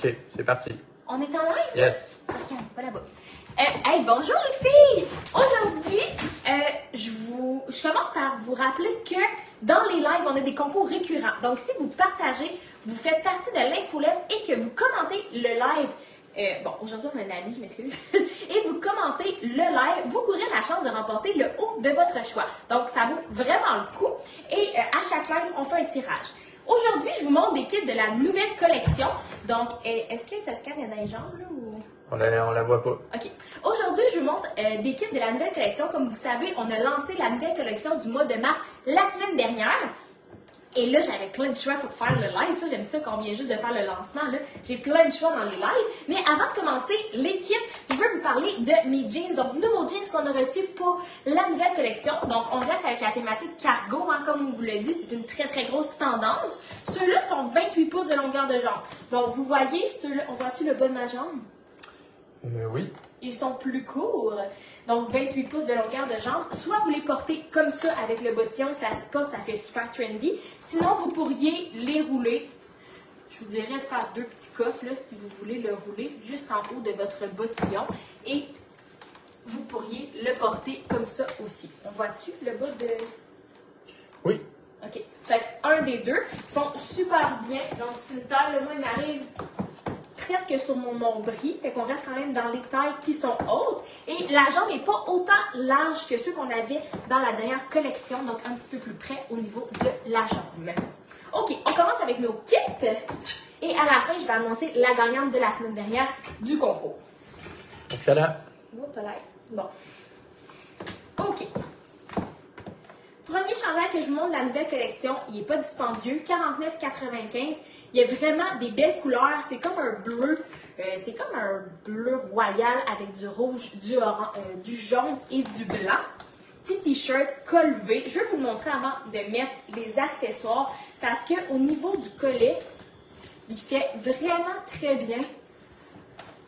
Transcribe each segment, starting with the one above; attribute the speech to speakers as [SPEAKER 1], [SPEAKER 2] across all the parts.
[SPEAKER 1] OK, c'est parti.
[SPEAKER 2] On est en live?
[SPEAKER 1] Yes.
[SPEAKER 2] Pascal, pas là-bas. Hey, bonjour les filles! Aujourd'hui, je commence par vous rappeler que dans les lives, on a des concours récurrents. Donc, si vous partagez, vous faites partie de l'infolette et que vous commentez le live, bon, aujourd'hui, on a un ami, je m'excuse, et vous commentez le live, vous courez la chance de remporter le haut de votre choix. Donc, ça vaut vraiment le coup. Et à chaque live, on fait un tirage. Aujourd'hui, je vous montre des kits de la nouvelle collection. Donc, est-ce que Toscane est dans les jambes, là, ou...
[SPEAKER 1] On la voit pas.
[SPEAKER 2] OK. Aujourd'hui, je vous montre des kits de la nouvelle collection. Comme vous savez, on a lancé la nouvelle collection du mois de mars la semaine dernière. Et là, j'avais plein de choix pour faire le live. Ça, j'aime ça qu'on vient juste de faire le lancement. Là, j'ai plein de choix dans les lives. Mais avant de commencer les kits, je veux vous parler de mes jeans. Donc, nouveaux jeans qu'on a reçus pour la nouvelle collection. Donc, on reste avec la thématique cargo, hein, comme on vous l'a dit. C'est une très, très grosse tendance. Ceux-là sont 28 pouces de longueur de jambe. Donc, vous voyez, ceux-là, on voit-tu le bas de ma jambe?
[SPEAKER 1] Oui.
[SPEAKER 2] Ils sont plus courts, donc 28 pouces de longueur de jambe. Soit vous les portez comme ça avec le bottillon, ça se porte, ça fait super trendy. Sinon, vous pourriez les rouler. Je vous dirais de faire deux petits coffres là, si vous voulez le rouler juste en haut de votre bottillon. Et vous pourriez le porter comme ça aussi. On voit-tu le bas de...
[SPEAKER 1] Oui.
[SPEAKER 2] OK. Fait un des deux. Ils font super bien. Donc, c'est une taille, là, moi, il m'arrive presque sur mon nombril, fait qu'on reste quand même dans les tailles qui sont hautes. Et la jambe n'est pas autant large que ceux qu'on avait dans la dernière collection, donc un petit peu plus près au niveau de la jambe. OK, on commence avec nos kits. Et à la fin, je vais annoncer la gagnante de la semaine dernière du concours.
[SPEAKER 1] Excellent.
[SPEAKER 2] Bon. OK. Premier chandail que je vous montre de la nouvelle collection, il n'est pas dispendieux, 49,95. Il y a vraiment des belles couleurs. C'est comme un bleu, royal avec du rouge, du jaune et du blanc. Petit t-shirt col V. Je vais vous le montrer avant de mettre les accessoires parce qu'au niveau du collet, il fait vraiment très bien.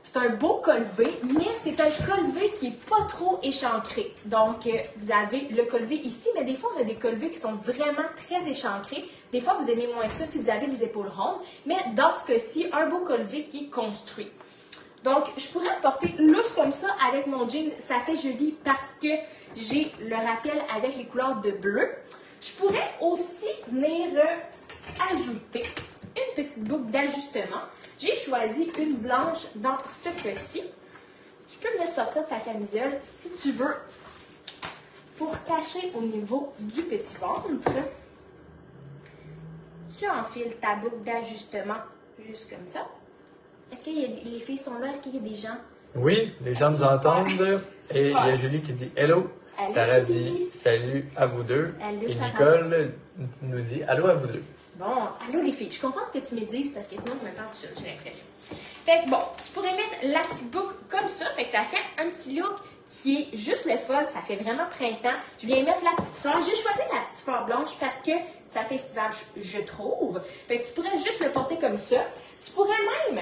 [SPEAKER 2] C'est un beau col V, mais c'est un col V qui n'est pas trop échancré. Donc, vous avez le col V ici, mais des fois, on a des col V qui sont vraiment très échancrés. Des fois, vous aimez moins ça si vous avez les épaules rondes. Mais dans ce cas-ci, un beau col V qui est construit. Donc, je pourrais le porter loose comme ça avec mon jean. Ça fait joli parce que j'ai le rappel avec les couleurs de bleu. Je pourrais aussi venir ajouter une petite boucle d'ajustement. J'ai choisi une blanche dans ce cas-ci. Tu peux venir sortir ta camisole si tu veux pour cacher au niveau du petit ventre. Tu enfiles ta boucle d'ajustement juste comme ça. Est-ce que les filles sont là? Est-ce qu'il y a des gens?
[SPEAKER 1] Oui, les gens nous entendent. Et il y a Julie qui dit hello.
[SPEAKER 2] Allô,
[SPEAKER 1] Sarah
[SPEAKER 2] Julie.
[SPEAKER 1] dit salut à vous deux.
[SPEAKER 2] Allô,
[SPEAKER 1] et
[SPEAKER 2] Sarah.
[SPEAKER 1] Nicole nous dit allô à vous deux.
[SPEAKER 2] Bon, allô les filles, je suis contente que tu me dises parce que sinon je me parle tout seul, j'ai l'impression. Fait que bon, tu pourrais mettre la petite boucle comme ça, fait que ça fait un petit look qui est juste le fun, ça fait vraiment printemps. Je viens mettre la petite fleur, j'ai choisi la petite fleur blanche parce que ça fait estival, je trouve. Fait que tu pourrais juste le porter comme ça. Tu pourrais même,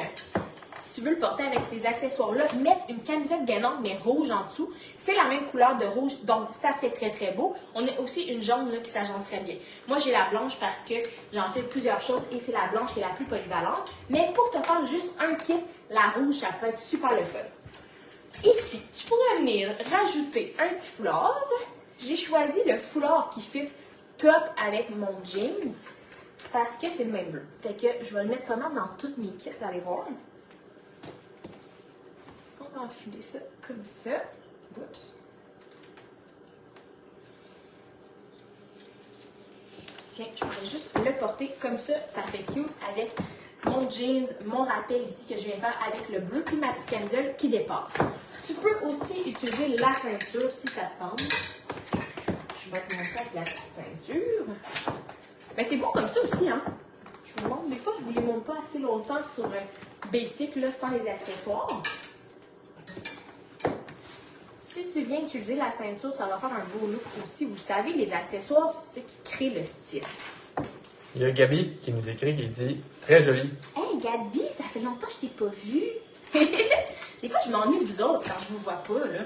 [SPEAKER 2] si tu veux le porter avec ces accessoires-là, mettre une camisette gainante, mais rouge en dessous. C'est la même couleur de rouge, donc ça serait très, très beau. On a aussi une jaune là, qui s'agencerait bien. Moi, j'ai la blanche parce que j'en fais plusieurs choses et c'est la blanche qui est la plus polyvalente. Mais pour te faire juste un kit, la rouge, ça peut être super le fun. Ici, tu pourrais venir rajouter un petit foulard. J'ai choisi le foulard qui fit top avec mon jeans parce que c'est le même bleu. Fait que je vais le mettre pas mal dans toutes mes kits, vous allez voir. On va enfiler ça comme ça. Oups. Tiens, je pourrais juste le porter comme ça. Ça fait cute avec mon jeans, mon rappel ici que je viens faire avec le bleu, puis ma petite camisole qui dépasse. Tu peux aussi utiliser la ceinture si ça te tente. Je vais te montrer avec la petite ceinture. Mais c'est beau comme ça aussi, hein? Je vous montre. Des fois, je ne vous les montre pas assez longtemps sur Basic, là, sans les accessoires. Si tu viens utiliser la ceinture, ça va faire un beau look aussi. Vous le savez, les accessoires, c'est ce qui crée le style.
[SPEAKER 1] Il y a Gabi qui nous écrit qui dit très joli.
[SPEAKER 2] Hey Gabi, ça fait longtemps que je t'ai pas vue. Des fois, je m'ennuie de vous autres quand je vous vois pas, là.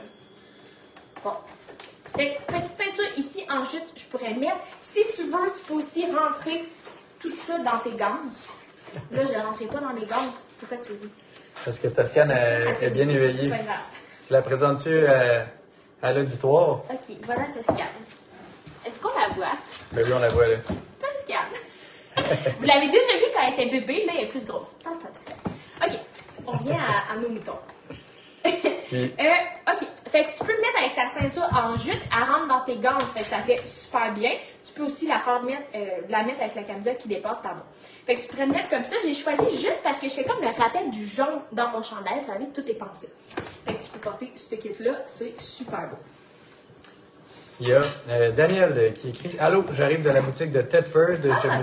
[SPEAKER 2] Bon. Fait que, petite ceinture ici en jute, je pourrais mettre. Si tu veux, tu peux aussi rentrer tout ça dans tes gants. Là, je ne rentrais pas dans mes gants. Pourquoi tu ris?
[SPEAKER 1] Parce que Toscane est bien éveillée.
[SPEAKER 2] C'est pas grave.
[SPEAKER 1] Tu la présentes-tu à l'auditoire?
[SPEAKER 2] Ok, voilà Toscane. Est-ce qu'on la voit?
[SPEAKER 1] Ben oui, on la voit là.
[SPEAKER 2] Toscane. Vous l'avez déjà vue quand elle était bébé, mais elle est plus grosse. Attention, Toscane. Ok, on revient à nos moutons.
[SPEAKER 1] Puis,
[SPEAKER 2] Ok, fait que tu peux le mettre avec ta ceinture en jute, elle rentre dans tes gants, fait que ça fait super bien. Tu peux aussi la mettre avec la camisole qui dépasse, pardon. Fait que tu pourrais le mettre comme ça. J'ai choisi jute parce que je fais comme le rappel du jaune dans mon chandail. Vous savez, tout est pensé. Fait que tu peux porter ce kit-là, c'est super beau.
[SPEAKER 1] il y a Daniel qui écrit « Allô, j'arrive de la boutique de Tedford.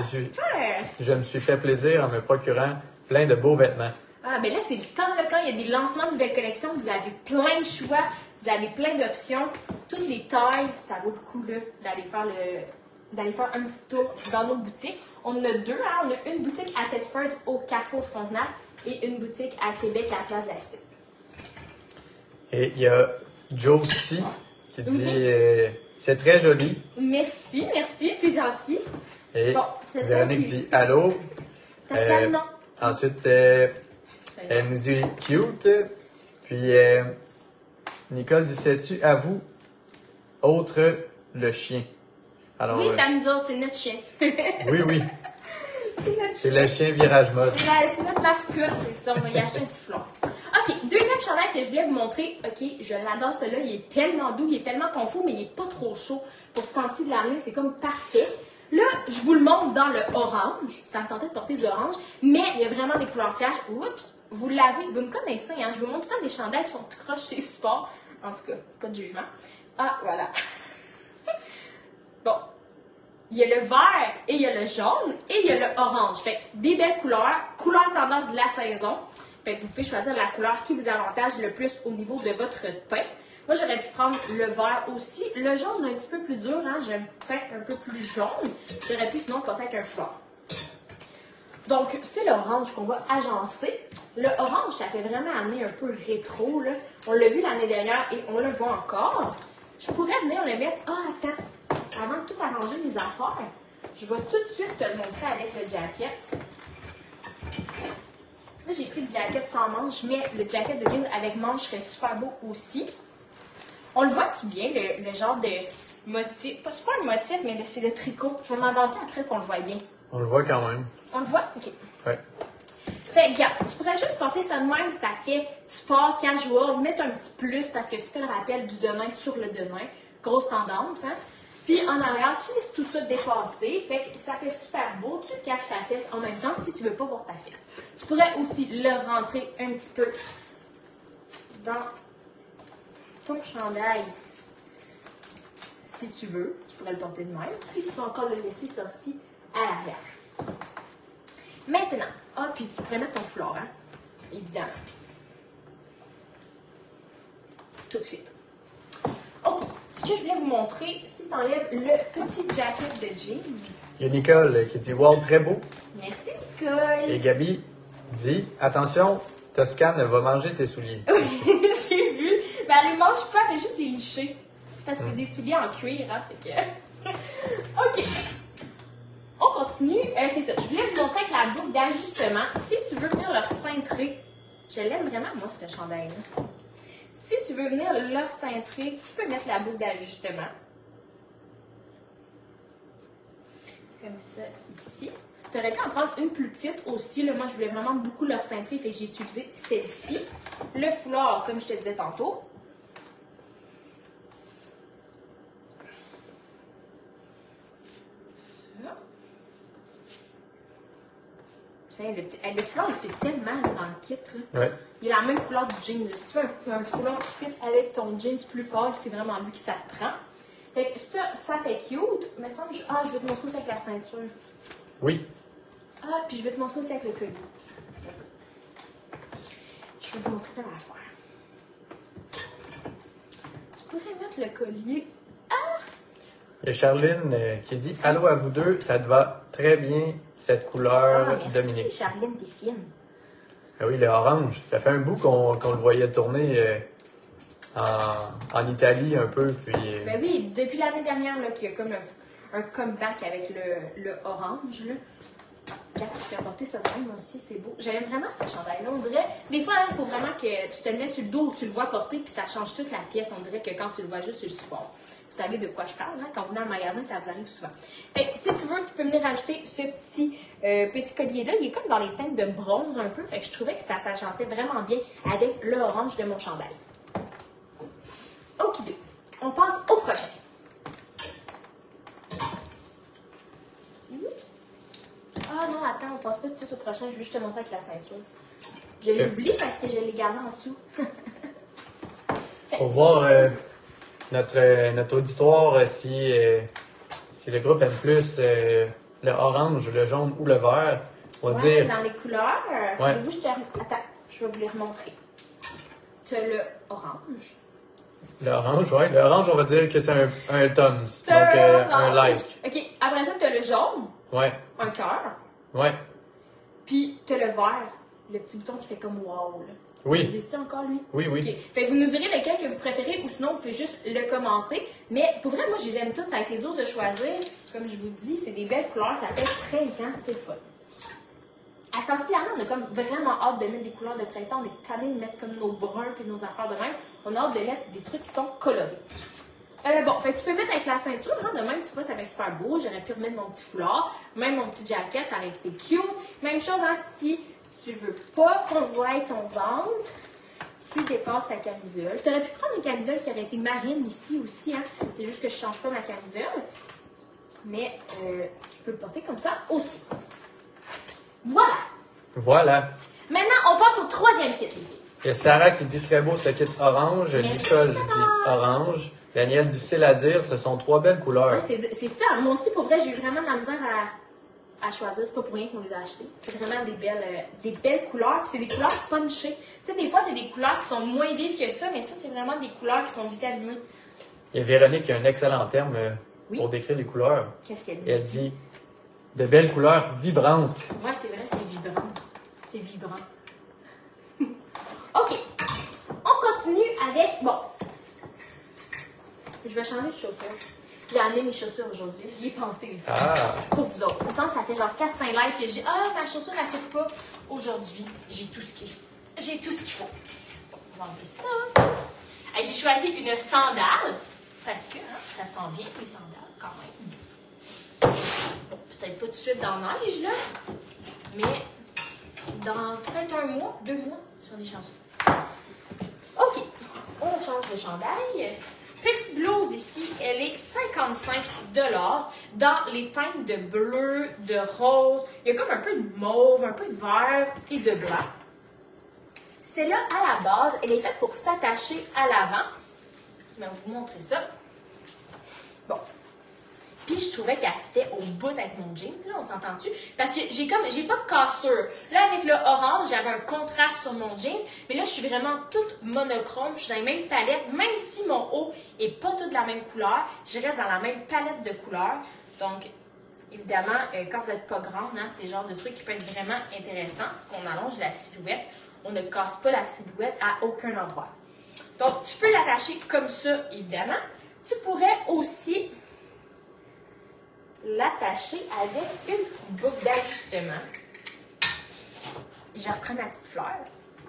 [SPEAKER 2] Super!
[SPEAKER 1] Je me suis fait plaisir en me procurant plein de beaux vêtements. »
[SPEAKER 2] Ah, ben là, c'est le temps, là, quand il y a des lancements de nouvelles collections, vous avez plein de choix, vous avez plein d'options. Toutes les tailles, ça vaut le coup, là, d'aller faire un petit tour dans nos boutiques. On en a deux, hein. On a une boutique à Tedford au Carrefour Frontenac et une boutique à Québec à la Place de la Cité.
[SPEAKER 1] Et il y a Joe C qui dit c'est très joli.
[SPEAKER 2] Merci, c'est gentil.
[SPEAKER 1] Et
[SPEAKER 2] Bon,
[SPEAKER 1] Véronique dit allô.
[SPEAKER 2] Toscane, non.
[SPEAKER 1] Ensuite, elle nous dit cute. Puis Nicole dit sais-tu à vous, autre le chien. Alors,
[SPEAKER 2] Oui, c'est à nous autres, c'est notre chien.
[SPEAKER 1] oui.
[SPEAKER 2] C'est notre
[SPEAKER 1] C'est
[SPEAKER 2] chien.
[SPEAKER 1] le chien virage mode.
[SPEAKER 2] C'est notre mascotte, c'est ça. On va y acheter un petit flon. Ok, deuxième chandail que je voulais vous montrer. Ok, je l'adore celui-là. Il est tellement doux, il est tellement confort, mais il est pas trop chaud. Pour ce temps-ci de l'année, c'est comme parfait. Là, je vous le montre dans le orange. Ça me tentait de porter du orange, mais il y a vraiment des couleurs flash. Oups, vous me connaissez, hein. Je vous montre ça des chandails qui sont tout croches chez Sport. En tout cas, pas de jugement. Ah, voilà. Bon. Il y a le vert et il y a le jaune et il y a le orange. Fait que des belles couleurs tendance de la saison. Fait que vous pouvez choisir la couleur qui vous avantage le plus au niveau de votre teint. Moi, j'aurais pu prendre le vert aussi. Le jaune est un petit peu plus dur, hein. J'ai un teint un peu plus jaune. J'aurais pu sinon porter avec un fleur. Donc, c'est l'orange qu'on va agencer. Le orange, ça fait vraiment amener un peu rétro, là. On l'a vu l'année dernière et on le voit encore. Je pourrais venir le mettre... Ah, attends. Avant de tout arranger mes affaires, je vais tout de suite te le montrer avec le jacket. Là, j'ai pris le jacket sans manche, mais le jacket de jeans avec manche serait super beau aussi. On le voit-tu bien, le genre de motif? C'est pas un motif, mais c'est le tricot. Je vais m'inventer après qu'on le voit bien.
[SPEAKER 1] On le voit quand même.
[SPEAKER 2] On le voit? OK.
[SPEAKER 1] Ouais.
[SPEAKER 2] Fait, regarde, tu pourrais juste porter ça de même, ça fait sport, casual, mettre un petit plus parce que tu fais le rappel du demain sur le demain. Grosse tendance, hein? Puis en arrière, tu laisses tout ça dépasser, fait que ça fait super beau. Tu caches ta fesse en même temps si tu veux pas voir ta fesse. Tu pourrais aussi le rentrer un petit peu dans ton chandail si tu veux. Tu pourrais le porter de même. Puis tu peux encore le laisser sorti à l'arrière. Maintenant, puis tu pourrais mettre ton fleur, hein? Évidemment. Tout de suite. OK. Ce que je voulais vous montrer, si tu enlèves le petit jacket de jeans.
[SPEAKER 1] Il y a Nicole qui dit wow, très beau.
[SPEAKER 2] Merci, Nicole.
[SPEAKER 1] Et Gabi dit attention, Toscane va manger tes souliers.
[SPEAKER 2] Oui, j'ai vu. Mais elle les mange pas, elle fait juste les licher. C'est parce que c'est des souliers en cuir, hein, fait que... OK. On continue. C'est ça. Je voulais vous montrer avec la boucle d'ajustement. Si tu veux venir leur cintrer, je l'aime vraiment, moi, ce chandail-là. Si tu veux venir leur cintrer, tu peux mettre la boucle d'ajustement. Comme ça, ici. Tu aurais pu en prendre une plus petite aussi. Là, moi, je voulais vraiment beaucoup leur cintrer, fait que j'ai utilisé celle-ci. Le foulard, comme je te disais tantôt. Ça. Le foulard, il fait tellement dans le kit. Là.
[SPEAKER 1] Ouais.
[SPEAKER 2] Il a la même couleur du jean. Là. Si tu veux un foulard qui fit avec ton jeans plus pâle, c'est vraiment lui qui ça te prend. Fait que ça fait cute. Mais ça, je vais te montrer aussi avec la ceinture.
[SPEAKER 1] Oui.
[SPEAKER 2] Ah, puis je vais te montrer aussi avec le collier. Je vais vous montrer comment faire. Tu pourrais mettre le collier.
[SPEAKER 1] Il y a Charline qui dit allô à vous deux, ça te va très bien cette couleur,
[SPEAKER 2] Merci,
[SPEAKER 1] Dominique.
[SPEAKER 2] Charline, t'es fine.
[SPEAKER 1] Ah oui, le orange. Ça fait un bout qu'on le voyait tourner en Italie un peu. Puis,
[SPEAKER 2] Ben oui, depuis l'année dernière, là, qu'il y a comme un comeback avec le orange. Là. regarde, tu peux porter ça de même aussi, c'est beau. J'aime vraiment ce chandail-là. On dirait, des fois, il faut vraiment que tu te le mets sur le dos, tu le vois porter, puis ça change toute la pièce. On dirait que quand tu le vois juste sur le support. Vous savez de quoi je parle, hein? Quand vous venez en magasin, ça vous arrive souvent. Fait que, si tu veux, tu peux venir rajouter ce petit collier-là. Il est comme dans les teintes de bronze un peu. Fait que je trouvais que ça s'agençait vraiment bien avec l'orange de mon chandail. Ok, on passe au prochain. Oups. Ah non, attends, on passe pas tout de suite au prochain. Je vais juste te montrer avec la ceinture. Je l'oublie parce que je l'ai gardé en dessous.
[SPEAKER 1] Pour voir notre auditoire, si le groupe aime plus le orange, le jaune ou le vert, on va dire...
[SPEAKER 2] Dans les couleurs,
[SPEAKER 1] Ouais.
[SPEAKER 2] Attends, je vais vous les remontrer. Tu as le orange.
[SPEAKER 1] Le orange, ouais. Le orange, on va dire que c'est un thumbs, donc un like.
[SPEAKER 2] OK, après ça, tu as le jaune,
[SPEAKER 1] Ouais,
[SPEAKER 2] un cœur,
[SPEAKER 1] ouais.
[SPEAKER 2] puis tu as le vert, le petit bouton qui fait comme wow. Là.
[SPEAKER 1] Oui,
[SPEAKER 2] Existe encore, lui?
[SPEAKER 1] oui, oui.
[SPEAKER 2] OK. Fait que vous nous direz lequel que vous préférez ou sinon vous pouvez juste le commenter. Mais pour vrai, moi, je les aime toutes. Ça a été dur de choisir. Comme je vous dis, c'est des belles couleurs. Ça fait printemps. C'est le fun. À ce temps-ci, on a comme vraiment hâte de mettre des couleurs de printemps. On est tanné de mettre comme nos bruns et nos affaires de même. On a hâte de mettre des trucs qui sont colorés. Bon, fait que tu peux mettre avec la ceinture, hein, de même, tu vois, ça fait super beau. J'aurais pu remettre mon petit foulard, même mon petit jacket, ça aurait été cute. Même chose, hein, si tu veux pas qu'on voie ton ventre, tu dépasses ta camisole. Tu aurais pu prendre une camisole qui aurait été marine ici aussi, hein. C'est juste que je change pas ma camisole. Mais tu peux le porter comme ça aussi. Voilà.
[SPEAKER 1] Voilà.
[SPEAKER 2] Maintenant, on passe au troisième kit, les filles.
[SPEAKER 1] Il y a Sarah qui dit très beau ce kit orange.
[SPEAKER 2] Merci,
[SPEAKER 1] Nicole
[SPEAKER 2] Sarah.
[SPEAKER 1] dit orange. Daniel, difficile à dire, ce sont 3 belles couleurs.
[SPEAKER 2] Ouais, c'est ça. Moi aussi, pour vrai, j'ai eu vraiment de la misère à choisir. C'est pas pour rien qu'on les a achetés. C'est vraiment des belles couleurs. Puis c'est des couleurs punchées. Tu sais, des fois, il y a des couleurs qui sont moins vives que ça, mais ça, c'est vraiment des couleurs qui sont vitaminées.
[SPEAKER 1] Il y a Véronique qui a un excellent terme
[SPEAKER 2] Oui.
[SPEAKER 1] pour décrire les couleurs.
[SPEAKER 2] Qu'est-ce qu'elle
[SPEAKER 1] Et
[SPEAKER 2] dit?
[SPEAKER 1] elle dit de belles couleurs vibrantes.
[SPEAKER 2] Ouais, c'est vrai, c'est vibrant. C'est vibrant. OK. On continue avec... Bon. Je vais changer de chaussures. J'ai amené mes chaussures aujourd'hui. J'y ai pensé, les filles.
[SPEAKER 1] Ah,
[SPEAKER 2] Pour vous autres. Il me semble que ça fait genre 4-5 likes que j'ai. Ah, ma chaussure, elle ne fit pas. Aujourd'hui, j'ai tout ce qu'il faut. Bon, on va enlever ça. Hey, j'ai choisi une sandale. Parce que hein, ça sent bien, les sandales, quand même. Bon, peut-être pas tout de suite dans la neige, là. Mais dans peut-être 1 mois, 2 mois, sur des chansons. OK. On change de chandail. Petite blouse ici, elle est 55 $ dans les teintes de bleu, de rose. Il y a comme un peu de mauve, un peu de vert et de blanc. Celle-là, à la base, elle est faite pour s'attacher à l'avant. Je vais vous montrer ça. Bon. Puis je trouvais qu'elle fitait au bout avec mon jean, là, on s'entend-tu? Parce que j'ai pas de cassure. Là, avec le orange, j'avais un contraste sur mon jeans, mais là, je suis vraiment toute monochrome, je suis dans la même palette, même si mon haut est pas tout de la même couleur, je reste dans la même palette de couleurs. Donc, évidemment, quand vous n'êtes pas grande, hein, c'est le genre de truc qui peut être vraiment intéressant, parce qu'on allonge la silhouette, on ne casse pas la silhouette à aucun endroit. Donc, tu peux l'attacher comme ça, évidemment. Tu pourrais aussi l'attacher avec une petite boucle d'ajustement. Je reprends ma petite fleur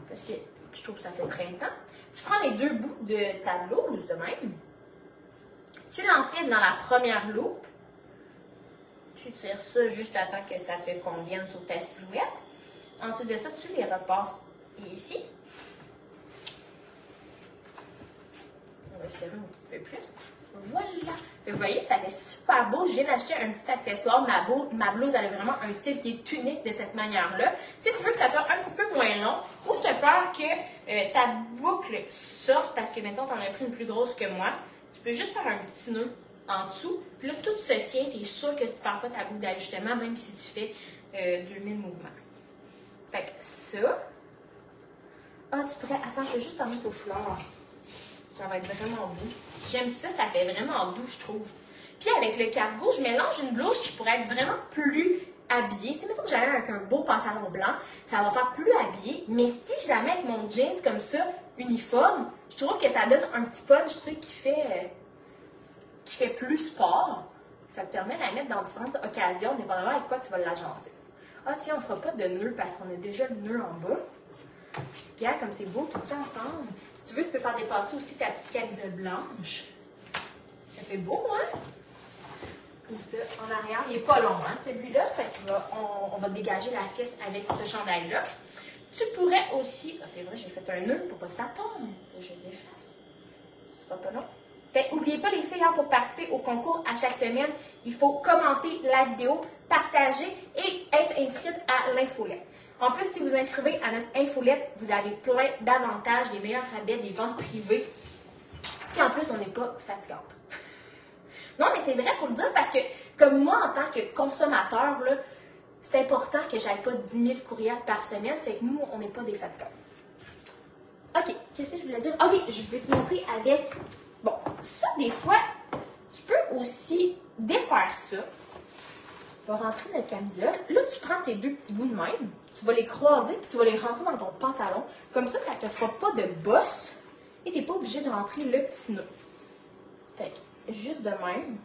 [SPEAKER 2] parce que je trouve que ça fait printemps. Tu prends les 2 bouts de ta blouse de même. Tu l'enfiles dans la première loupe. Tu tires ça juste à temps que ça te convienne sur ta silhouette. Ensuite de ça, tu les repasses ici. On va serrer un petit peu plus. Voilà! Vous voyez, ça fait super beau. Je viens d'acheter un petit accessoire. Ma blouse, elle a vraiment un style qui est unique de cette manière-là. Si tu veux que ça soit un petit peu moins long ou tu as peur que ta boucle sorte parce que, mettons, tu en as pris une plus grosse que moi, tu peux juste faire un petit nœud en dessous. Puis là, tout se tient. Tu es sûr que tu ne perds pas ta boucle d'ajustement, même si tu fais 2000 mouvements. Fait que ça. Ah, tu pourrais. Attends, je vais juste en mettre aux fleurs. Ça va être vraiment beau. J'aime ça, ça fait vraiment doux, je trouve. Puis avec le cargo, je mélange une blouse qui pourrait être vraiment plus habillée. Tu sais, mettons que j'avais avec un beau pantalon blanc, ça va faire plus habillé. Mais si je la mets avec mon jeans comme ça, uniforme, je trouve que ça donne un petit punch, tu sais, qui fait plus sport. Ça te permet de la mettre dans différentes occasions, dépendamment avec quoi tu vas l'agencer. Ah tiens, on fera pas de nœud parce qu'on a déjà le nœud en bas. Regarde comme c'est beau tout ça ensemble. Si tu veux, tu peux faire dépasser aussi ta petite camisole blanche. Ça fait beau, hein? Comme ça, en arrière. Il est pas long, hein, celui-là. Fait qu'on va dégager la fesse avec ce chandail-là. Tu pourrais aussi... Ah, c'est vrai, j'ai fait un nœud pour pas que ça tombe. Je l'efface. C'est pas long. Fait, n'oubliez pas les filles, hein, pour participer au concours à chaque semaine, il faut commenter la vidéo, partager et être inscrite à l'infolette. En plus, si vous inscrivez à notre infolette, vous avez plein d'avantages, des meilleurs rabais, des ventes privées. Puis en plus, on n'est pas fatigante. Non, mais c'est vrai, il faut le dire, parce que comme moi, en tant que consommateur, là, c'est important que je n'aille pas 10 000 courriels par semaine. Fait que nous, on n'est pas des fatigants. OK, qu'est-ce que je voulais dire? Ah oui, je vais te montrer avec... Bon, ça, des fois, tu peux aussi défaire ça. Tu vas rentrer notre camisole. Là, tu prends tes deux petits bouts de même. Tu vas les croiser, puis tu vas les rentrer dans ton pantalon. Comme ça ne te fera pas de bosse. Et tu n'es pas obligé de rentrer le petit nœud. Fait que, juste de même.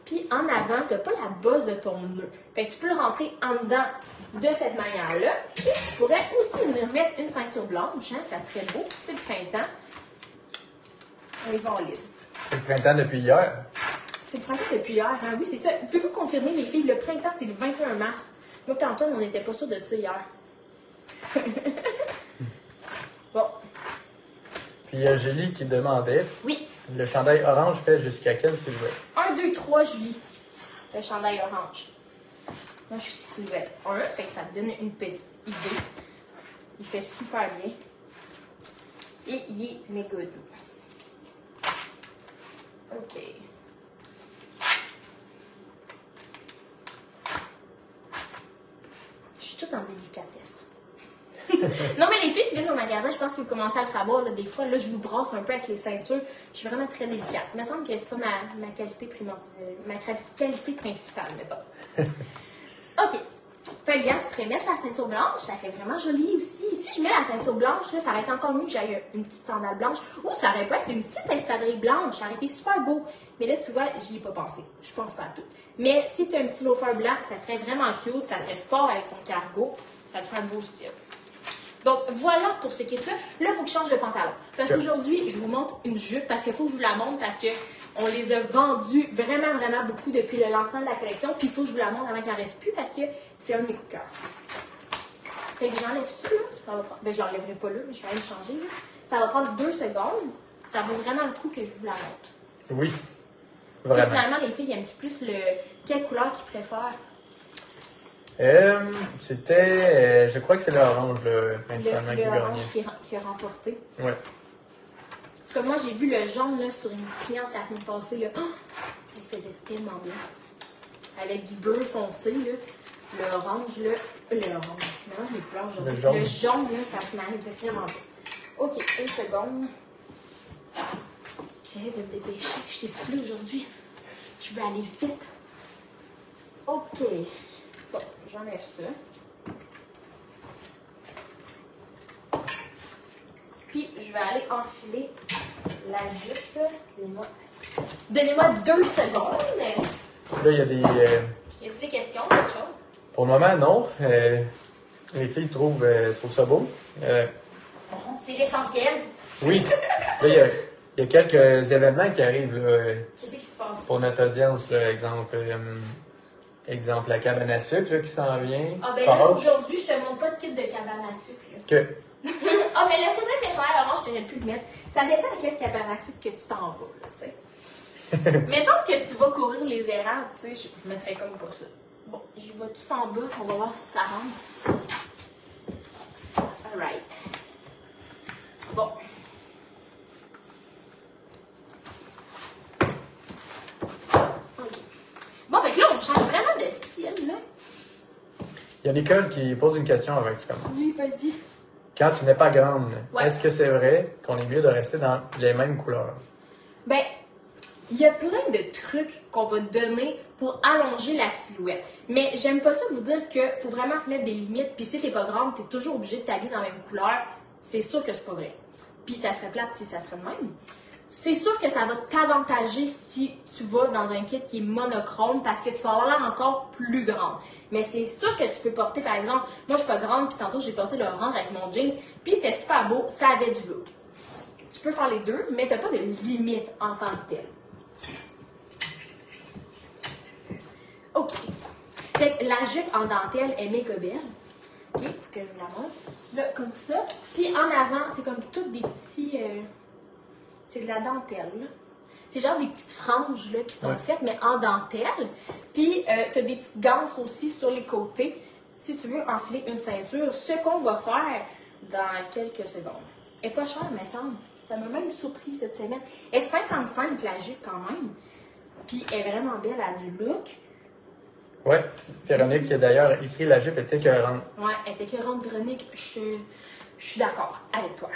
[SPEAKER 2] Puis en avant, tu n'as pas la bosse de ton nœud. Fait que tu peux le rentrer en dedans de cette manière-là. Et tu pourrais aussi venir mettre une ceinture blanche. Hein, ça serait beau. C'est le printemps. On est valide.
[SPEAKER 1] C'est le printemps depuis hier.
[SPEAKER 2] C'est le printemps depuis hier. Hein? Oui, c'est ça. Pouvez-vous confirmer, les filles? Le printemps, c'est le 21 mars. Moi et Antoine, on n'était pas sûrs de ça hier. Bon.
[SPEAKER 1] Puis il y a Julie qui demandait,
[SPEAKER 2] Oui.
[SPEAKER 1] le chandail orange fait jusqu'à quelle silhouette?
[SPEAKER 2] 1, 2, 3, Julie. Le chandail orange. Moi, je suis silhouette 1, fait que ça te donne une petite idée. Il fait super bien. Et il est méga doux. OK. Je suis toute en délicatesse. Non, mais les filles qui viennent au magasin, je pense que vous commencez à le savoir. Là, des fois, là, je vous brasse un peu avec les ceintures. Je suis vraiment très délicate. Il me semble que c'est pas ma qualité primordiale, ma qualité principale, mettons. OK. Fait bien, tu pourrais mettre la ceinture blanche. Ça fait vraiment joli aussi. Si je mets la ceinture blanche, là, ça aurait été encore mieux que j'aille une petite sandale blanche. Ou ça aurait pu être une petite espadrille blanche. Ça aurait été super beau. Mais là, tu vois, j'y ai pas pensé. Je pense pas à tout. Mais si tu as un petit loafer blanc, ça serait vraiment cute. Ça ferait sport avec ton cargo. Ça te ferait un beau style. Donc, voilà pour ce kit-là. Là, il faut que je change de pantalon. Parce qu'aujourd'hui, je vous montre une jupe. Parce qu'il faut que je vous la montre. Parce que on les a vendus vraiment, vraiment beaucoup depuis le lancement de la collection. Puis il faut que je vous la montre avant qu'elle ne reste plus. Parce que c'est un de mes coups de cœur. Fait que j'enlève ça, là. Ça va prendre... Ben, je l'enlèverai pas là, mais je vais aller le changer, là. Ça va prendre 2 secondes. Ça vaut vraiment le coup que je vous la montre.
[SPEAKER 1] Oui.
[SPEAKER 2] Et
[SPEAKER 1] Vraiment.
[SPEAKER 2] finalement, les filles, ils aiment plus quelle couleur qu'ils préfèrent?
[SPEAKER 1] C'était... je crois que c'est l'orange, principalement, qui
[SPEAKER 2] Le
[SPEAKER 1] gagnait.
[SPEAKER 2] orange qui a remporté.
[SPEAKER 1] Ouais.
[SPEAKER 2] Parce que moi, j'ai vu le jaune là, sur une cliente la semaine passée. Là. Oh, ça faisait tellement bien. Avec du bleu foncé, là. Le orange, là. Le orange. Non, je l'ai plus aujourd'hui. Le jaune, là, ça se marie vraiment bien. OK, une seconde. J'essaie de me dépêcher. Je t'ai soufflé aujourd'hui. Je vais aller vite. OK. Bon, j'enlève ça. Puis, je vais aller enfiler la jupe. Donnez-moi 2 secondes.
[SPEAKER 1] Là, il y a des...
[SPEAKER 2] Y a-t-il des questions, quelque chose?
[SPEAKER 1] Pour le moment, non. Les filles trouvent ça beau.
[SPEAKER 2] C'est l'essentiel.
[SPEAKER 1] Oui. Là, il y a quelques événements qui arrivent là,
[SPEAKER 2] Qu'est-ce qui se passe?
[SPEAKER 1] pour notre audience. Là, exemple, la cabane à sucre là, qui s'en vient.
[SPEAKER 2] Ah, ben là, aujourd'hui, je te montre pas de kit de cabane à sucre. Là.
[SPEAKER 1] Que...
[SPEAKER 2] Ah, mais là, c'est vrai que le chandail orange, je t'aurais pu le mettre. Ça dépend à quelle cabane à sucre que tu t'en vas, là, tu sais. Mettons que tu vas courir les érables, tu sais, je mettrais comme pas ça. Bon, j'y vais tous en bas, on va voir si ça rentre. Alright. Bon. Okay. Bon, fait que là, on change vraiment de style, là.
[SPEAKER 1] Il y a Nicole qui pose une question avant que tu commences.
[SPEAKER 2] Oui, vas-y.
[SPEAKER 1] Quand tu n'es pas grande,
[SPEAKER 2] Ouais.
[SPEAKER 1] est-ce que c'est vrai qu'on est mieux de rester dans les mêmes couleurs?
[SPEAKER 2] Ben, il y a plein de trucs qu'on va te donner pour allonger la silhouette. Mais j'aime pas ça vous dire qu'il faut vraiment se mettre des limites. Puis si t'es pas grande, t'es toujours obligé de t'habiller dans la même couleur. C'est sûr que c'est pas vrai. Puis ça serait plate si ça serait de même. C'est sûr que ça va t'avantager si tu vas dans un kit qui est monochrome parce que tu vas avoir l'air encore plus grande. Mais c'est sûr que tu peux porter, par exemple, moi je suis pas grande, puis tantôt j'ai porté l'orange avec mon jeans, puis c'était super beau, ça avait du look. Tu peux faire les deux, mais t'as pas de limite en tant que telle. OK. Fait que la jupe en dentelle est méga belle. OK, faut que je vous la montre. Là, comme ça. Puis en avant, c'est comme toutes des petits... c'est de la dentelle, là. C'est genre des petites franges là, qui sont faites, mais en dentelle. Puis, tu as des petites ganses aussi sur les côtés. Si tu veux enfiler une ceinture, ce qu'on va faire dans quelques secondes. Elle n'est pas chère, mais ça m'a même surpris cette semaine. Elle est 55 la jupe quand même. Puis, elle est vraiment belle, elle a du look.
[SPEAKER 1] Ouais, Véronique a d'ailleurs écrit la jupe était écœurante.
[SPEAKER 2] Ouais, elle est écœurante, Véronique. Je suis d'accord avec toi.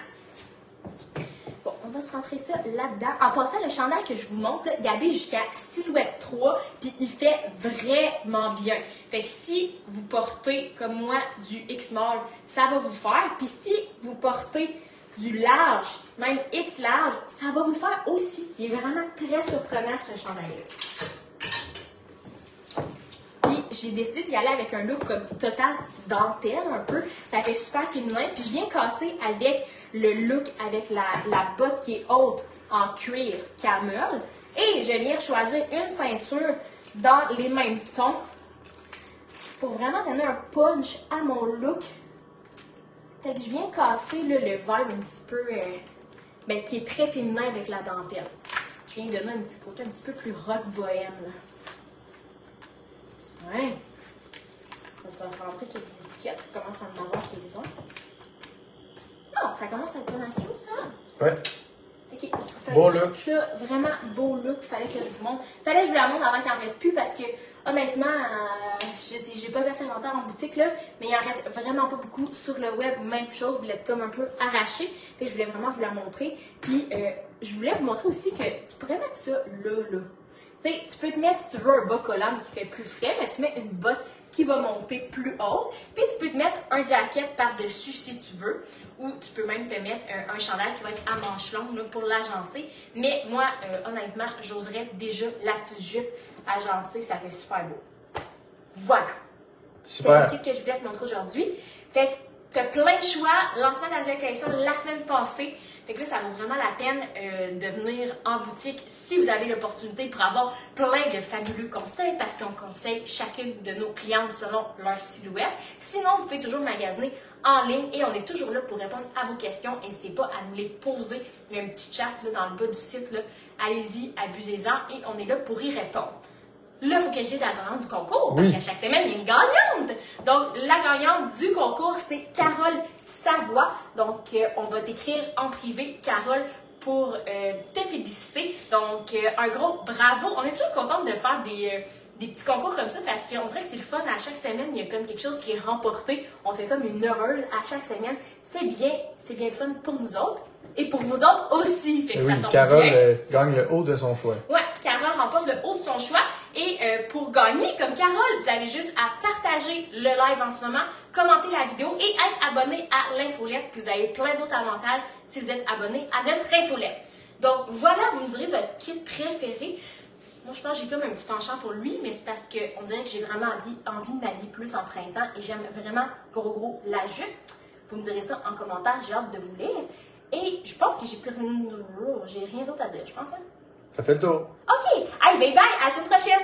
[SPEAKER 2] Bon, on va se rentrer ça là-dedans. En passant, le chandail que je vous montre, là, il habille jusqu'à silhouette 3, puis il fait vraiment bien. Fait que si vous portez, comme moi, du X-Mall, ça va vous faire. Puis si vous portez du large, même X-large, ça va vous faire aussi. Il est vraiment très surprenant, ce chandail-là. Puis j'ai décidé d'y aller avec un look comme total dentelle un peu. Ça fait super féminin. Puis je viens casser avec le look avec la botte qui est haute en cuir camel. Et je viens choisir une ceinture dans les mêmes tons pour vraiment donner un punch à mon look. Fait que je viens casser là, le vibe un petit peu qui est très féminin avec la dentelle. Je viens donner un petit côté un petit peu plus rock bohème là. Ouais. Ça va rentrer quelques étiquettes. Ça commence à en avoir quelques-uns. Oh, ça commence à être vraiment cute, ça.
[SPEAKER 1] Ouais.
[SPEAKER 2] OK.
[SPEAKER 1] Beau look.
[SPEAKER 2] Ça, vraiment beau look. Fallait que je vous montre. Fallait que je vous la montre avant qu'il en reste plus parce que, honnêtement, j'ai pas fait l'inventaire en boutique, là, mais il en reste vraiment pas beaucoup sur le web. Même chose, vous l'êtes comme un peu arraché. Puis je voulais vraiment vous la montrer. Puis, je voulais vous montrer aussi que tu pourrais mettre ça là. Tu sais, tu peux te mettre, si tu veux, un bas collant mais qui fait plus frais, mais tu mets une botte qui va monter plus haut. Puis tu peux te mettre un jacket par-dessus si tu veux. Ou tu peux même te mettre un chandail qui va être à manches longues là, pour l'agencer. Mais moi, honnêtement, j'oserais déjà la petite jupe agencée. Ça fait super beau. Voilà.
[SPEAKER 1] Super.
[SPEAKER 2] C'est le kit que je voulais te montrer aujourd'hui. Fait que tu as plein de choix. Lancement de la nouvelle collection la semaine passée. Fait que là, ça vaut vraiment la peine de venir en boutique si vous avez l'opportunité pour avoir plein de fabuleux conseils parce qu'on conseille chacune de nos clientes selon leur silhouette. Sinon, vous pouvez toujours magasiner en ligne et on est toujours là pour répondre à vos questions. N'hésitez pas à nous les poser. Il y a un petit chat là, dans le bas du site. Allez-y, abusez-en et on est là pour y répondre. Là, il faut que je dise la gagnante du concours, parce qu'à chaque semaine, il y a une gagnante. Donc, la gagnante du concours, c'est Carole Savoie. Donc, on va t'écrire en privé, Carole, pour te féliciter. Donc, un gros bravo. On est toujours contente de faire des petits concours comme ça, parce qu'on dirait que c'est le fun. À chaque semaine, il y a comme quelque chose qui est remporté. On fait comme une heureuse à chaque semaine. C'est bien le fun pour nous autres. Et pour vous autres aussi. Fait que
[SPEAKER 1] oui,
[SPEAKER 2] ça tombe
[SPEAKER 1] Carole
[SPEAKER 2] bien.
[SPEAKER 1] gagne le haut de son choix.
[SPEAKER 2] Ouais, Carole remporte le haut de son choix. Et pour gagner, comme Carole, vous avez juste à partager le live en ce moment, commenter la vidéo et être abonné à l'infolette. Puis vous avez plein d'autres avantages si vous êtes abonné à notre infolette. Donc voilà, vous me direz votre kit préféré. Moi, je pense que j'ai comme un petit penchant pour lui, mais c'est parce qu'on dirait que j'ai vraiment envie de m'habiller plus en printemps et j'aime vraiment gros la jupe. Vous me direz ça en commentaire, j'ai hâte de vous lire. Et je pense que j'ai rien d'autre à dire, je pense. Hein?
[SPEAKER 1] Ça fait le tour.
[SPEAKER 2] OK. Allez, bye bye. À la semaine prochaine.